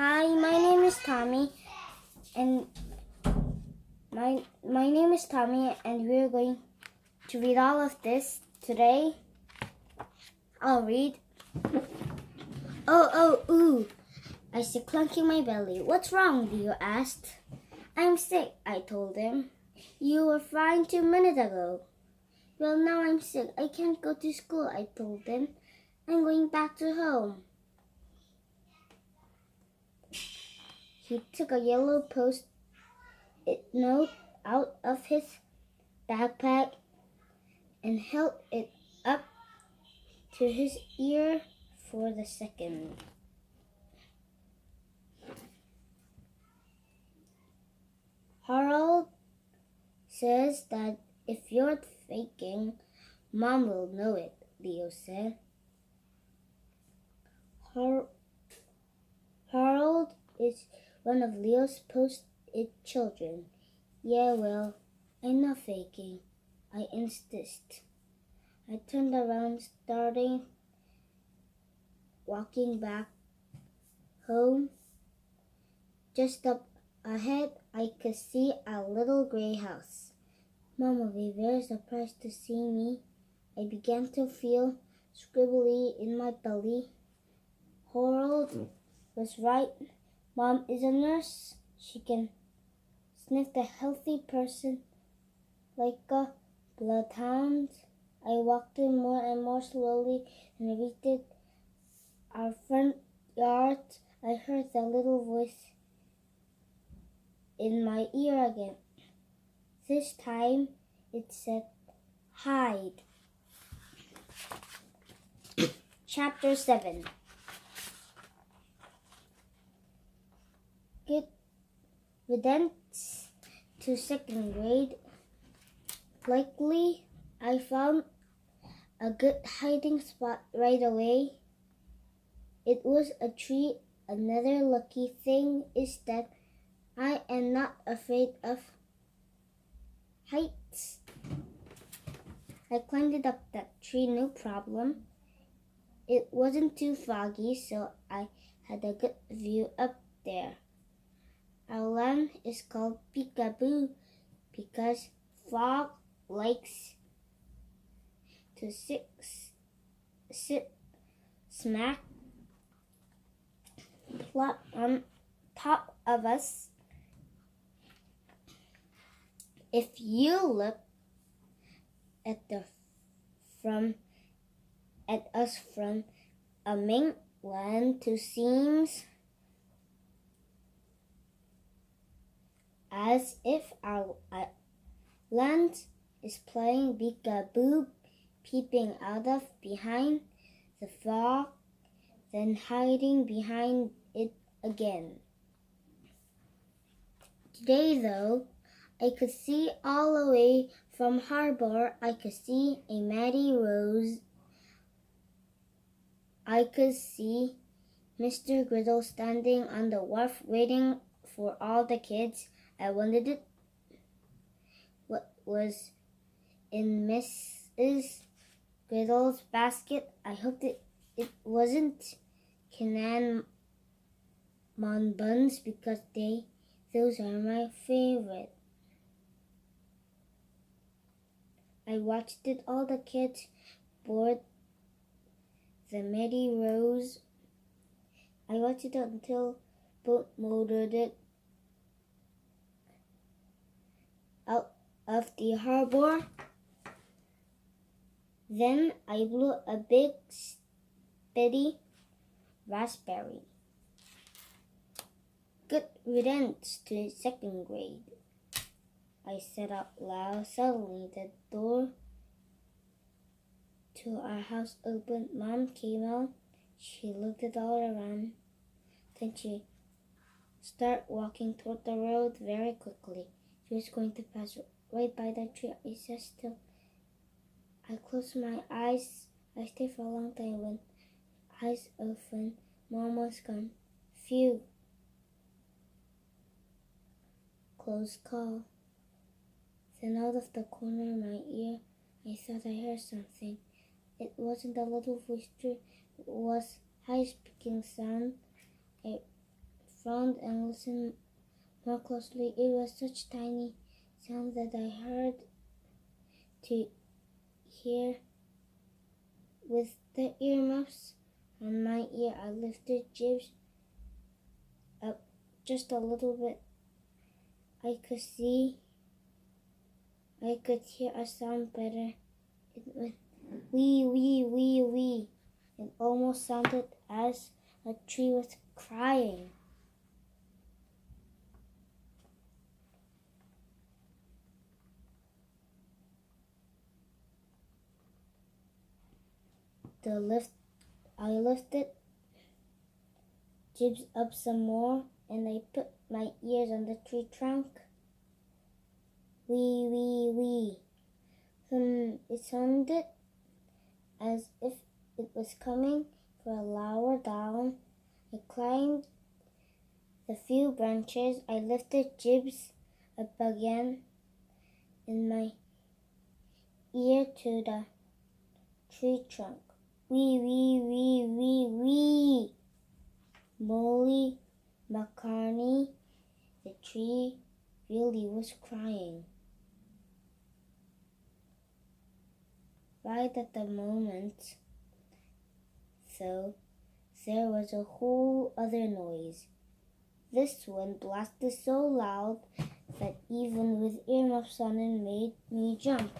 Hi, my name is Tommy, and my name is Tommy, and we're going to read all of this today. I'll read. Ooh! I said, clunking my belly. What's wrong? Leo asked. I'm sick, I told him. You were fine 2 minutes ago. Well, now I'm sick. I can't go to school, I told him. I'm going back to home. He took a yellow post-it note out of his backpack and held it up to his ear for the second. Harold says that if you're faking, Mom will know it, Leo said. Harold is one of Leo's post-it children. Yeah, well, I'm not faking, I insist. I turned around, starting walking back home. Just up ahead, I could see a little gray house. Mom will be very surprised to see me. I began to feel scribbly in my belly. Harold was right. Mom is a nurse. She can sniff the healthy person like a bloodhound. I walked in more and more slowly and reached our front yard. I heard the little voice in my ear again. This time it said, hide. Chapter 7. Good riddance to second grade. Luckily, I found a good hiding spot right away. It was a tree. Another lucky thing is that I am not afraid of heights. I climbed up that tree, no problem. It wasn't too foggy, so I had a good view up there. Our land is called Peekaboo because Frog likes to sit smack plop on top of us. If you look at us from a mainland, it seems as if our land is playing peekaboo, peeping out of behind the frog, then hiding behind it again. Today, though, I could see all the way from harbor. I could see a Maddie Rose. I could see Mr. Griddle standing on the wharf waiting for all the kids. I wondered what was in Mrs. Griddle's basket. I hoped it wasn't cinnamon buns because those are my favorite. I watched all the kids board the Maddie Rose. I watched it until boat motored it out of the harbor. Then I blew a big, steady raspberry. Good riddance to second grade, I said out loud. Suddenly, the door to our house opened. Mom came out. She looked it all around. Then she started walking toward the road very quickly. She was going to pass right by the tree. I sat still. I closed my eyes. I stayed for a long time. When eyes opened, Mom was gone. Phew. Close call. Then out of the corner of my ear, I thought I heard something. It wasn't a little voice, it was high speaking sound. I frowned and listened more closely. It was such tiny sound that I heard to hear with the earmuffs on my ear. I lifted Jibs up just a little bit. I could hear a sound better. It went wee, wee, wee, wee. It almost sounded as a tree was crying. I lifted Jibs up some more, and I put my ears on the tree trunk. Wee, wee, wee. It sounded as if it was coming from lower down. I climbed the few branches. I lifted Jibs up again in my ear to the tree trunk. Wee, wee, wee, wee, wee. Molly McCartney, the tree, really was crying. Right at the moment, though, there was a whole other noise. This one blasted so loud that even with earmuffs on it made me jump.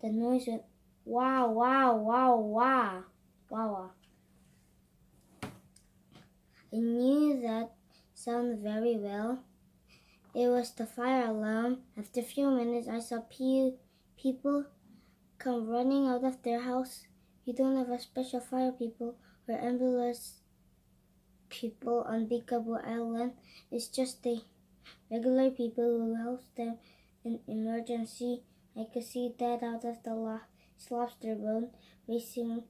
The noise went wah, wah, wah, wah, wah, wah. I knew that sound very well. It was the fire alarm. After a few minutes, I saw people come running out of their house. We don't have a special fire people or ambulance people on Big Cabo Island. It's just the regular people who help them in emergency. I could see Dad out of the lobster boat racing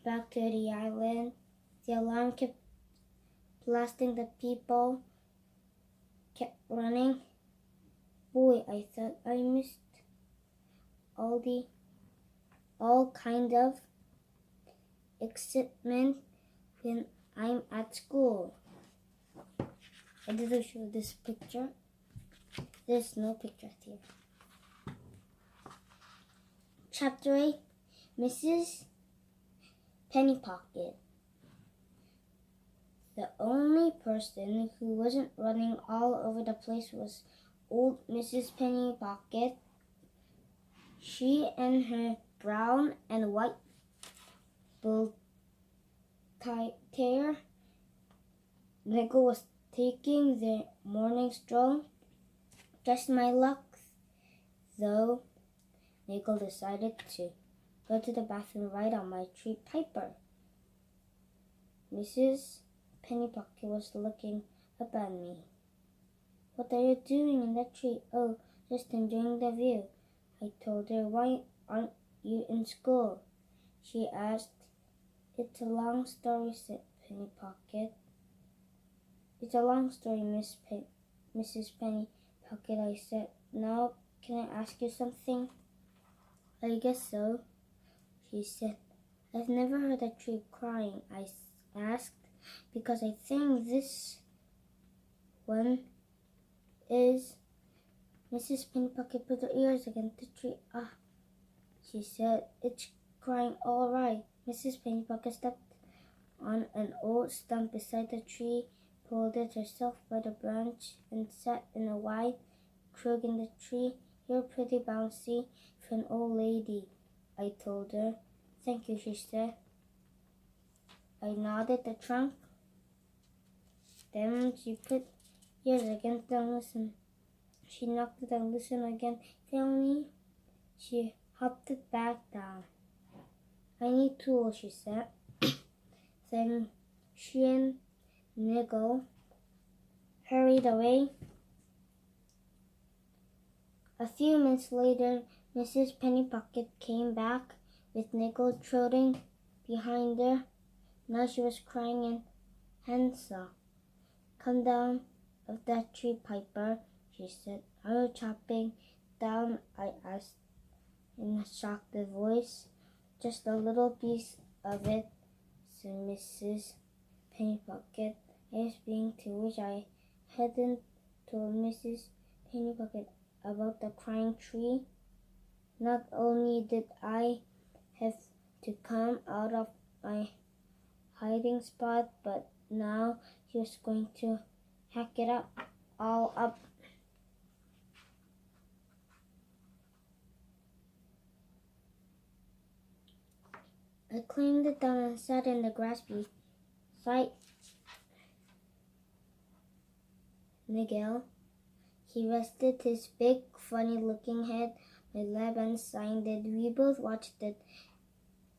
back to the island. The alarm kept blasting. The people kept running. Boy, I thought I missed all kind of excitement when I'm at school. I didn't show this picture. There's no pictures here. Chapter 8, Mrs. Pennypocket. The only person who wasn't running all over the place was old Mrs. Pennypocket. She and her brown and white bull terrier Nickel was taking their morning stroll. Just my luck, though, Nickel decided to go to the bathroom right on my tree piper. Mrs. Pennypocket was looking up at me. What are you doing in that tree? Oh, just enjoying the view. I told her. Why aren't you in school? She asked. It's a long story, said Pennypocket. It's a long story, Mrs. Pennypocket, I said. Now, can I ask you something? I guess so, she said. I've never heard a tree crying, I asked, because I think this one is. Mrs. Pennypocket put her ears against the tree. Ah, she said, it's crying all right. Mrs. Pennypocket stepped on an old stump beside the tree, pulled it herself by the branch, and sat in a wide crook in the tree. You're pretty bouncy for an old lady, I told her. Thank you, she said. I nodded the trunk. Then she put ears against and listened. She knocked it and listened again. Finally, she hopped it back down. I need tools, she said. Then she and Niggle hurried away. A few minutes later, Mrs. Pennypocket came back with Niggle trotting behind her. Now she was crying in Hansel. Come down of that tree, Piper, she said. Are you chopping down? I asked in a shocked voice. Just a little piece of it, said Mrs. Pennypocket. I was being too wish I hadn't told Mrs. Pennybucket about the crying tree. Not only did I have to come out of my hiding spot, but now she was going to hack it all up. I climbed it down and sat in the grass beside Miguel. He rested his big, funny-looking head on my lap and signed it. We both watched it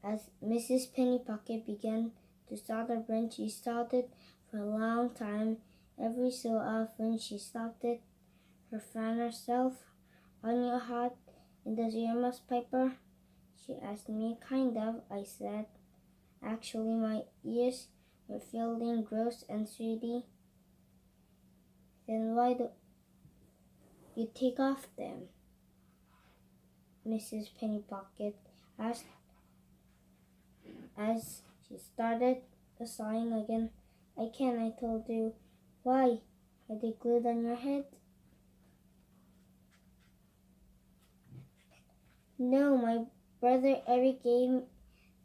as Mrs. Pennypocket began to solder the branch. She soldered for a long time. Every so often she stopped it. Her fan herself. "Aren't you hot in those earmuffs, Piper?" she asked me. "Kind of," I said. Actually, my ears were feeling gross and sweaty. "Then why do you take off them?" Mrs. Pennypocket asked as she started sawing again. "I can't," I told you. "Why? Are they glued on your head?" "No, my brother Eric gave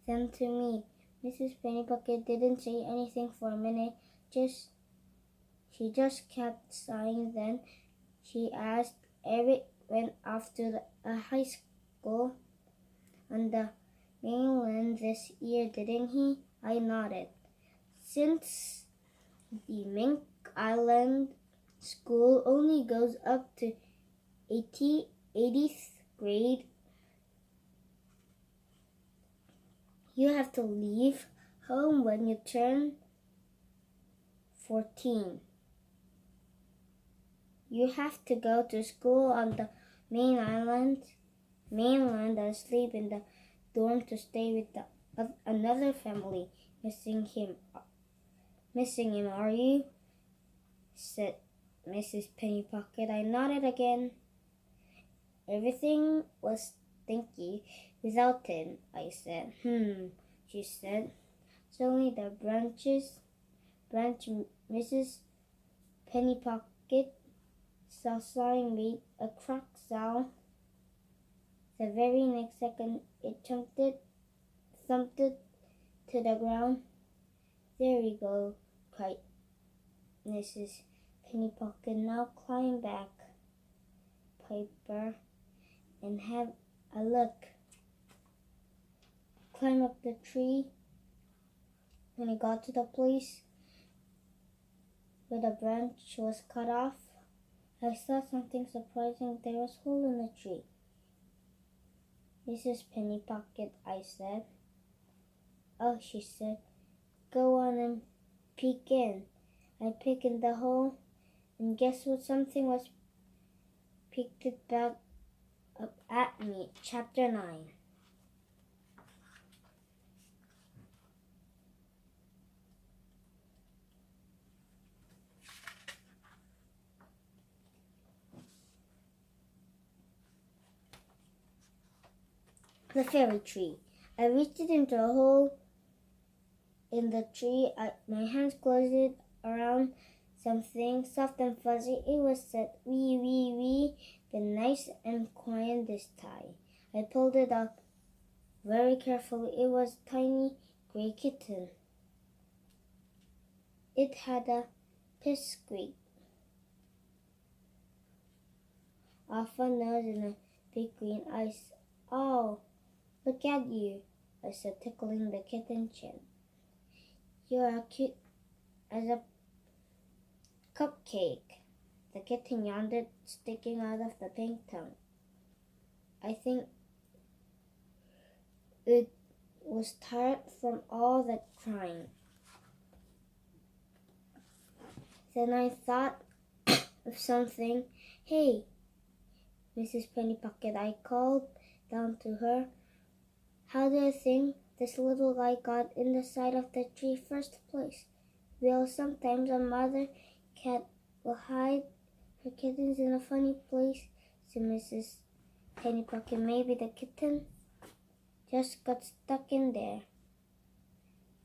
them to me." Mrs. Pennypocket didn't say anything for a minute. She just kept sighing. Then she asked, "Eric went off to a high school on the mainland this year, didn't he?" I nodded. "Since the Mink Island school only goes up to 80th grade, you have to leave home when you turn 14. You have to go to school on the mainland and sleep in the dorm to stay with another family. Missing him, are you?" said Mrs. Pennypocket. I nodded again. "Everything was stinky without him," I said. She said. Suddenly the branch Mrs. Pennypocket sawing made a crack sound. The very next second it thumped it to the ground. "There we go," cried Mrs. Pennypocket. "Now climb back, Piper, and have a look." Climb up the tree. When I got to the place where the branch was cut off, I saw something surprising. There was a hole in the tree. "Mrs. Pennypocket," I said. "Oh," she said. "Go on and peek in." I peeked in the hole, and guess what? Something was peeked back up at me. Chapter 9. The fairy tree. I reached into a hole in the tree. My hands closed around something soft and fuzzy. It was said wee, wee, wee, but nice and quiet this time. I pulled it up very carefully. It was a tiny gray kitten. It had a pipsqueak off a nose and a big green eyes. "Oh, look at you," I said, tickling the kitten's chin. "You're as cute as a cupcake." The kitten yawned, sticking out of the pink tongue. I think it was tired from all that crying. Then I thought of something. "Hey, Mrs. Pennypocket," I called down to her. "How do you think this little guy got in the side of the tree first place?" "Well, sometimes a mother cat will hide her kittens in a funny place," said Mrs. Pennypocket. "Maybe the kitten just got stuck in there."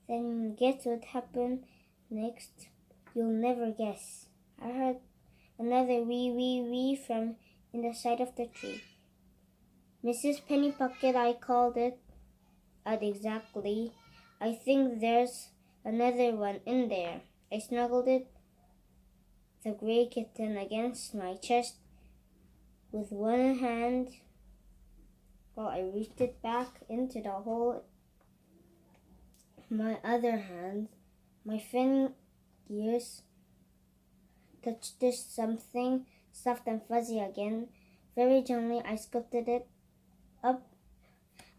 Then guess what happened next? You'll never guess. I heard another wee, wee, wee from in the side of the tree. Mrs. Penny Pocket, I called it out exactly. I think there's another one in there. I snuggled the gray kitten against my chest with one hand while I reached it back into the hole. My other hand, my fingers touched something soft and fuzzy again. Very gently, I scooped it up.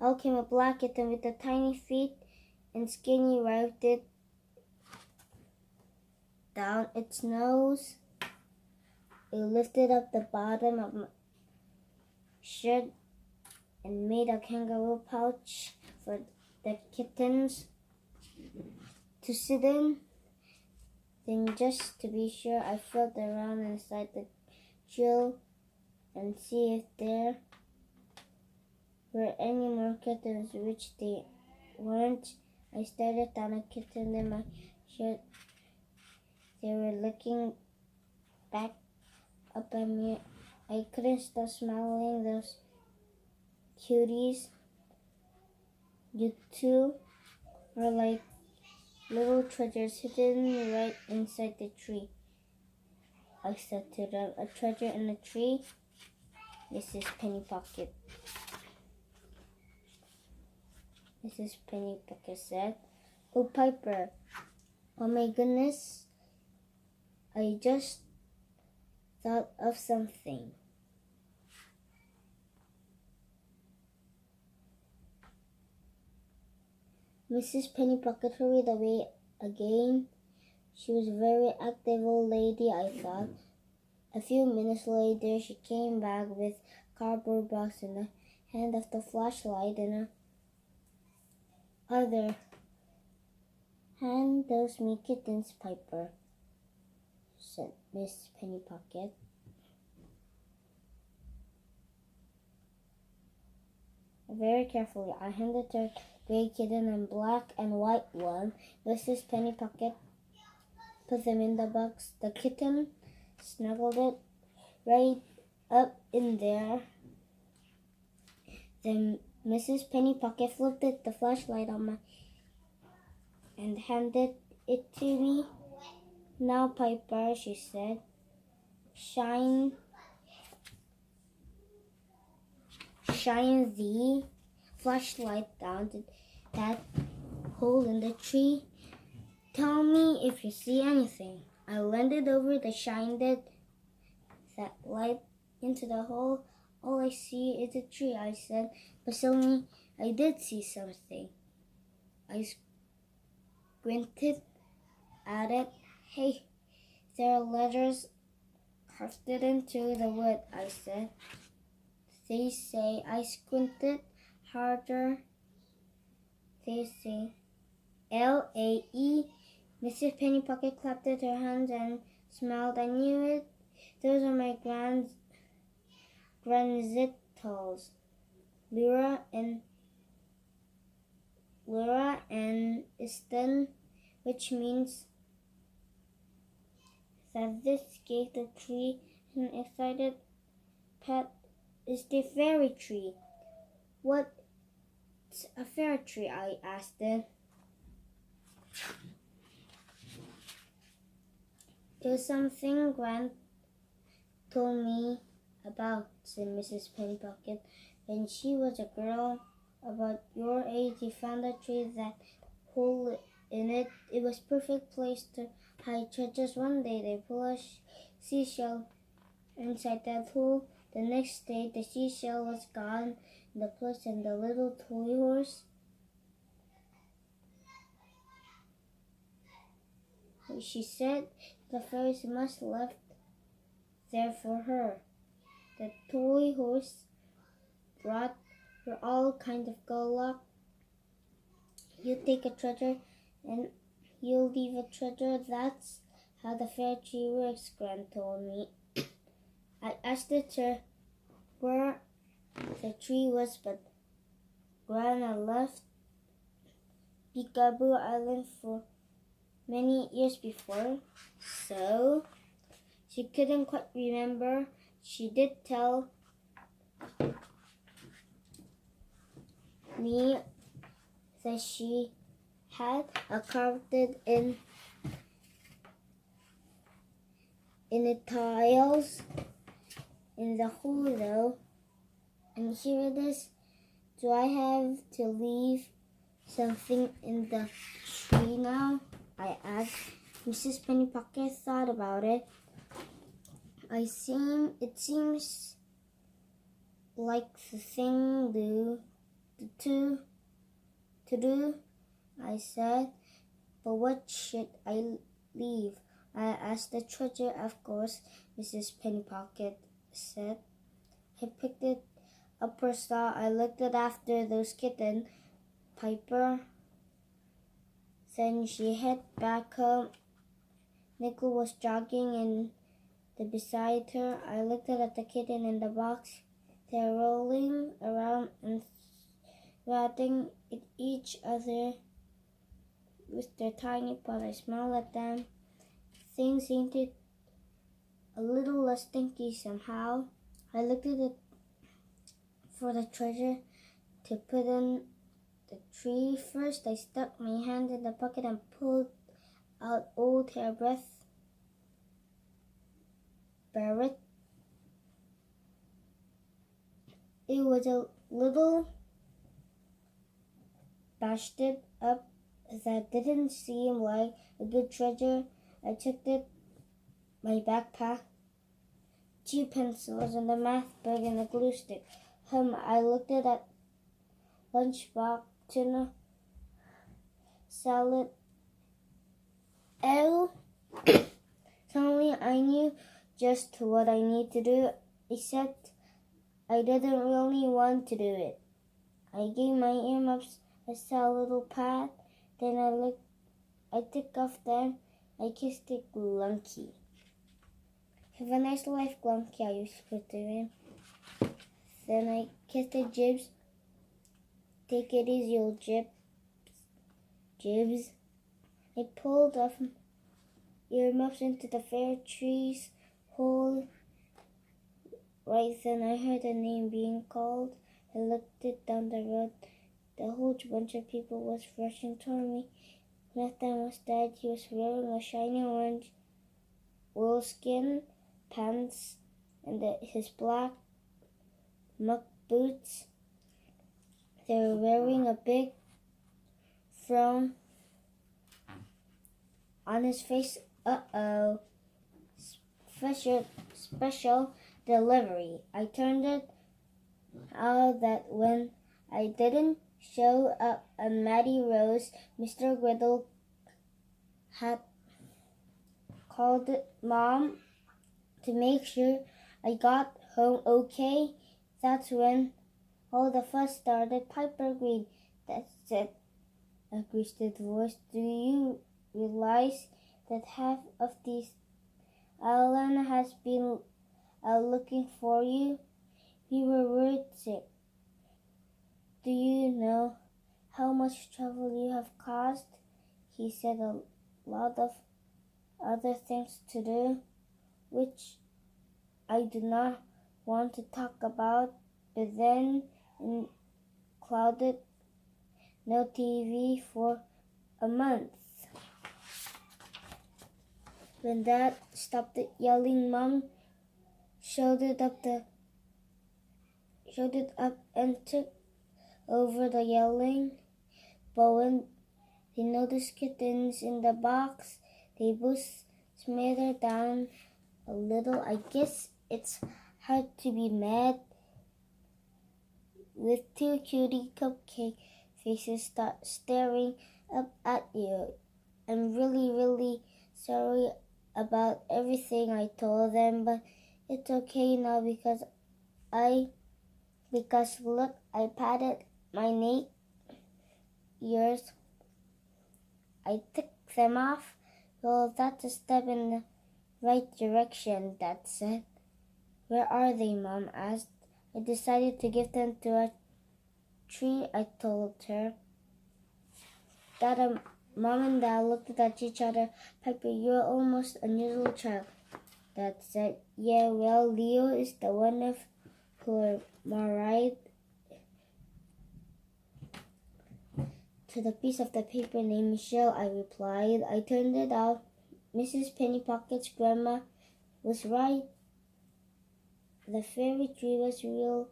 Out came a black kitten with the tiny feet and skinny wiped it down its nose. It lifted up the bottom of my shirt and made a kangaroo pouch for the kittens to sit in. Then, just to be sure, I felt around inside the drill and see if there were any more kittens, which they weren't. I stared down a kitten in my shirt. They were looking back up at me. I couldn't stop smiling. Those cuties. You two were like little treasures hidden right inside the tree. I said to them, a treasure in a tree? Mrs. Penny Pocket. Mrs. Penny Pocket said, Oh, Piper, oh my goodness, I just thought of something. Mrs. Penny Pocket hurried away again. She was a very active old lady, I thought. A few minutes later, she came back with a cardboard box in the hand of the flashlight in her other hand. Those me kittens, Piper, said Miss Penny Pocket. Very carefully, I handed her gray kitten and black and white one. Mrs. Penny Pocket put them in the box. The kitten snuggled it right up in there. Then Mrs. Penny Pocket flipped the flashlight on my and handed it to me. Now, Piper, she said, shine the flashlight down to that hole in the tree. Tell me if you see anything. I leaned over to shine that light into the hole. All I see is a tree, I said, but suddenly I did see something. I squinted at it. Hey, there are letters carved into the wood, I said. They say, I squinted harder. They say, L-A-E. Mrs. Penny Pocket clapped her hands and smiled. I knew it. Those are my grandzittles, Lyra and Easton, which means that this gave the tree an excited pat. Is the fairy tree. What's a fairy tree? I asked it. It was something Grant told me about, said Mrs. Penny Pocket. When she was a girl about your age, he found a tree that hole in it. It was perfect place to hide treasures. One day they pulled a seashell inside that hole. The next day, the seashell was gone in the place, and the little toy horse, she said, the fairies must have left there for her. The toy horse brought her all kinds of good luck. You take a treasure, and you'll leave a treasure. That's how the fairy tree works, Grant told me. I asked her where the tree was, but Gran had left Peekaboo Island for many years before, so she couldn't quite remember. She did tell me that she had carved it in the tiles in the hole though. And here it is. Do I have to leave something in the tree now? I asked. Mrs. Penny Pocket thought about it. It seems like the thing to do, I said. But what should I leave? I asked. The treasure, of course, Mrs. Penny Pocket said. I picked it up her saw. I looked at after those kittens, Piper. Then she headed back home. Nickel was jogging beside her. I looked at the kitten in the box. They're rolling around and swatting at each other with their tiny paws. I smiled at them. Things seemed a little less stinky somehow. I looked at it for the treasure to put in the tree. First, I stuck my hand in the bucket and pulled out old hairbreadth Barrett. It was a little bashed up that didn't seem like a good treasure. I took it, my backpack, 2 pencils and a math book and a glue stick. I looked at that lunchbox, tuna, salad. Oh, suddenly I knew just what I need to do, except I didn't really want to do it. I gave my earmuffs a sad little pat, then I took off them. I kissed it Glunky. Have a nice life, Glunky, I whispered to him. Then I kissed the Jibs. Take it easy, old Jibs. I pulled off earmuffs into the fair tree's hole. Right then I heard a name being called. I looked it down the road. The whole bunch of people was rushing toward me. Nathan was dead. He was wearing a shiny orange oilskin pants and his black muck boots. They were wearing a big frown on his face. Uh-oh. Special delivery. I turned it out that when I didn't show up at Matty Rose, Mr. Griddle had called Mom to make sure I got home okay. That's when all the fuss started. Piper agreed. That's it, agreed the voice. Do you realize that half of this island has been looking for you? We were worried sick. Do you know how much trouble you have caused? He said a lot of other things to do, which I do not want to talk about, but then included no TV for a month. When Dad stopped yelling, Mom showed it up and took over the yelling. But when they noticed kittens in the box, they both smothered down a little. I guess it's hard to be mad with 2 cutie cupcake faces staring up at you. I'm really, really sorry about everything I told them, but it's okay now because look, I patted my neat ears. I took them off. Well, that's a step in the right direction, Dad said. Where are they, Mom asked. I decided to give them to a tree, I told her. Dad, Mom and Dad looked at each other. Piper, you're almost an unusual child, Dad said. Yeah, well, Leo is the one who am I right? To the piece of the paper named Michelle, I replied. I turned it out. Mrs. Pennypocket's grandma was right. The fairy tree was real.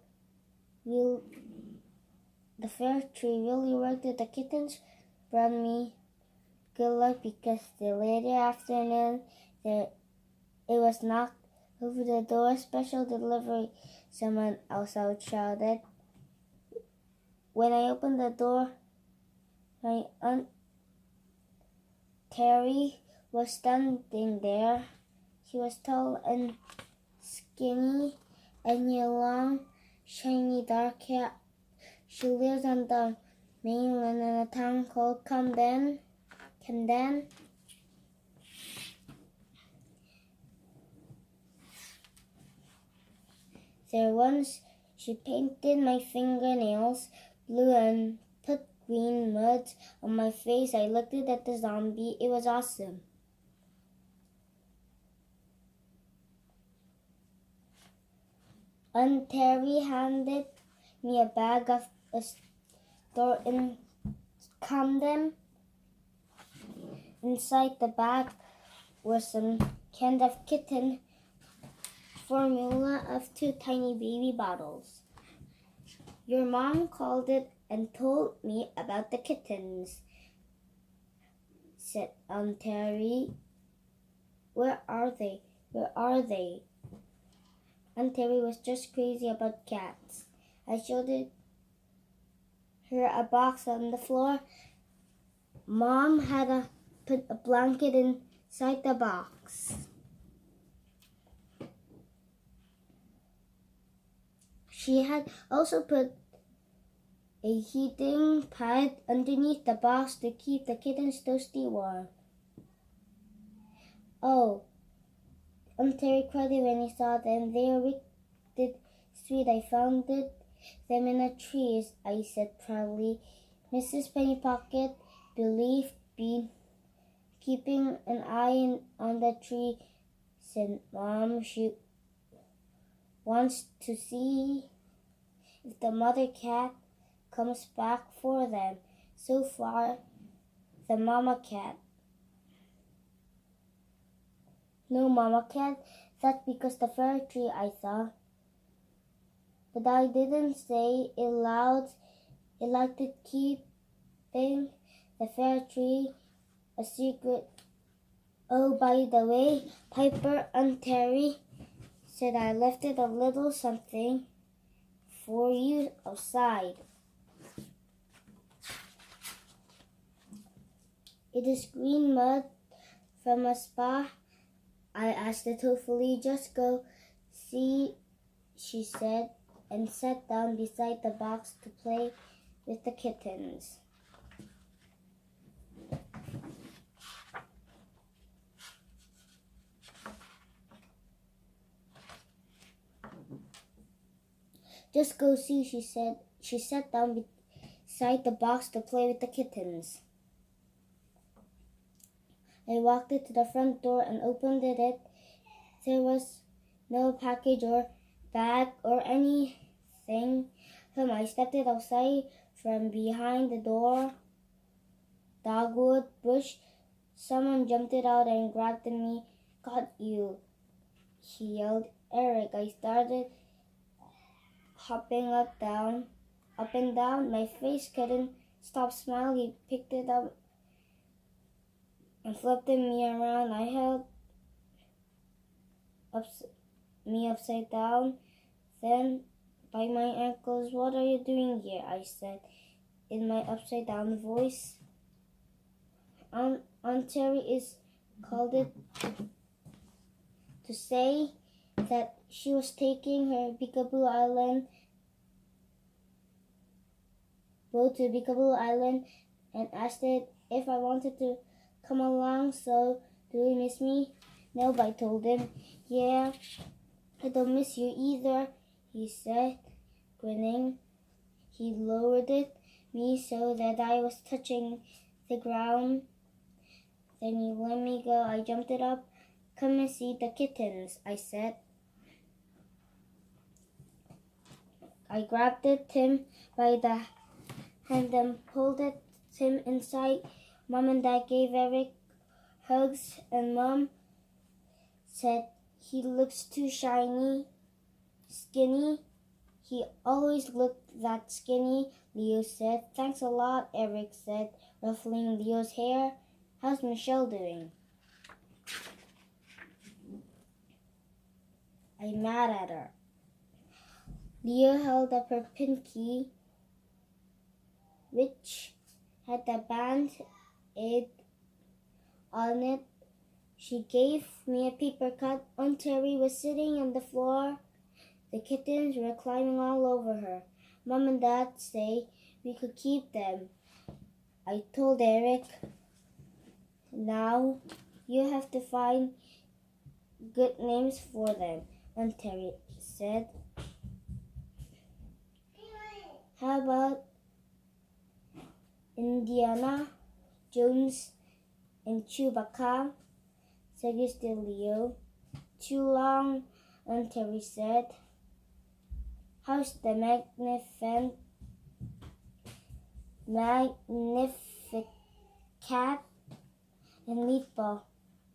The fairy tree really worked. The kittens brought me good luck because the later afternoon it was knocked over the door. Special delivery, someone outside shouted. When I opened the door, my Aunt Terry was standing there. She was tall and skinny and had long, shiny dark hair. She lives on the mainland in a town called Camden. There once she painted my fingernails blue and put green mud on my face. I looked at the zombie. It was awesome. Aunt Terry handed me a bag of a store in Camden. Inside the bag was some kind of kitten formula of 2 tiny baby bottles. Your mom called it and told me about the kittens, said Aunt Terry. Where are they? Where are they? Aunt Terry was just crazy about cats. I showed her a box on the floor. Mom had put a blanket inside the box. She had also put a heating pad underneath the box to keep the kittens toasty warm. Oh, Aunt Terry cried when he saw them. They are wicked sweet. I found them in a tree, I said proudly. Mrs. Pennypocket believed in keeping an eye on the tree, said Mom. She wants to see if the mother cat comes back for them. So far, the mama cat. No mama cat. That's because the fairy tree, I thought. But I didn't say it loud. It liked it keeping the fairy tree a secret. Oh, by the way, Piper, Aunt Terry said I left it a little something for you outside. It is green mud from a spa. I asked it hopefully. Just go see, she said, and sat down beside the box to play with the kittens. Just go see, she said. She sat down beside the box to play with the kittens. I walked to the front door and opened it. There was no package or bag or anything. I stepped outside from behind the door. Dogwood bush. Someone jumped out and grabbed me. Got you, he yelled. Eric. I started hopping up and down. My face couldn't stop smiling. He picked it up and flipped me around. I held me upside down. Then, by my ankles, what are you doing here? I said in my upside down voice. Aunt Terry is called it to say that she was taking her Peekaboo Island boat to Peekaboo Island and asked it if I wanted to come along. So, do you miss me? No, I told him. Yeah, I don't miss you either, he said, grinning. He lowered me so that I was touching the ground. Then he let me go. I jumped it up. Come and see the kittens, I said. I grabbed him by the hand and pulled him inside. Mom and Dad gave Eric hugs, and Mom said, he looks too skinny. He always looked that skinny, Leo said. Thanks a lot, Eric said, ruffling Leo's hair. How's Michelle doing? I'm mad at her. Leo held up her pinky, which had a band-aid on it. She gave me a paper cut. Aunt Terry was sitting on the floor. The kittens were climbing all over her. Mom and Dad say we could keep them. I told Eric, now you have to find good names for them, Aunt Terry said. How about Indiana Jones and Chewbacca? Suggested Leo. Too long, Aunt Terry said. How's the Magnificat and Meatball?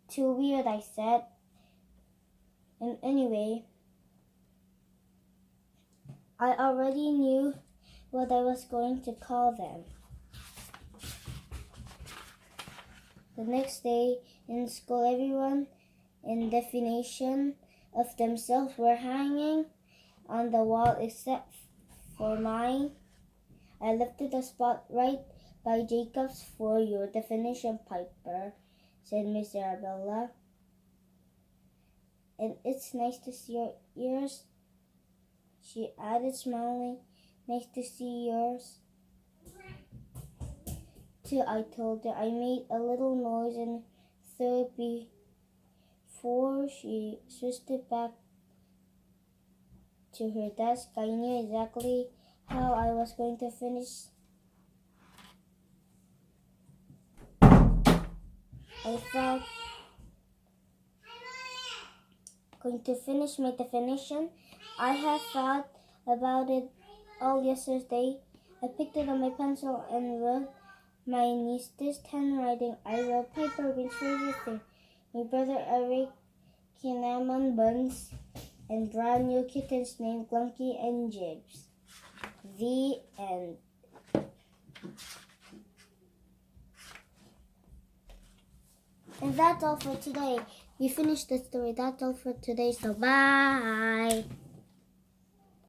Too weird, I said. And anyway, I already knew what I was going to call them. The next day in school, everyone in definition of themselves were hanging on the wall except for mine. I lifted a spot right by Jacob's for your definition, Piper, said Miss Arabella. And it's nice to see your ears, she added, smiling. Nice to see yours too, I told her. I made a little noise and threw it before she switched it back to her desk. I knew exactly how I was going to finish. I thought going to finish my definition. I had thought about it all yesterday. I picked it on my pencil and wrote my niece's handwriting. I wrote Piper wins for everything. My brother Eric, cinnamon buns, and brand new kittens named Glunky and Jibs. The end. And that's all for today. We finished the story. That's all for today. So bye.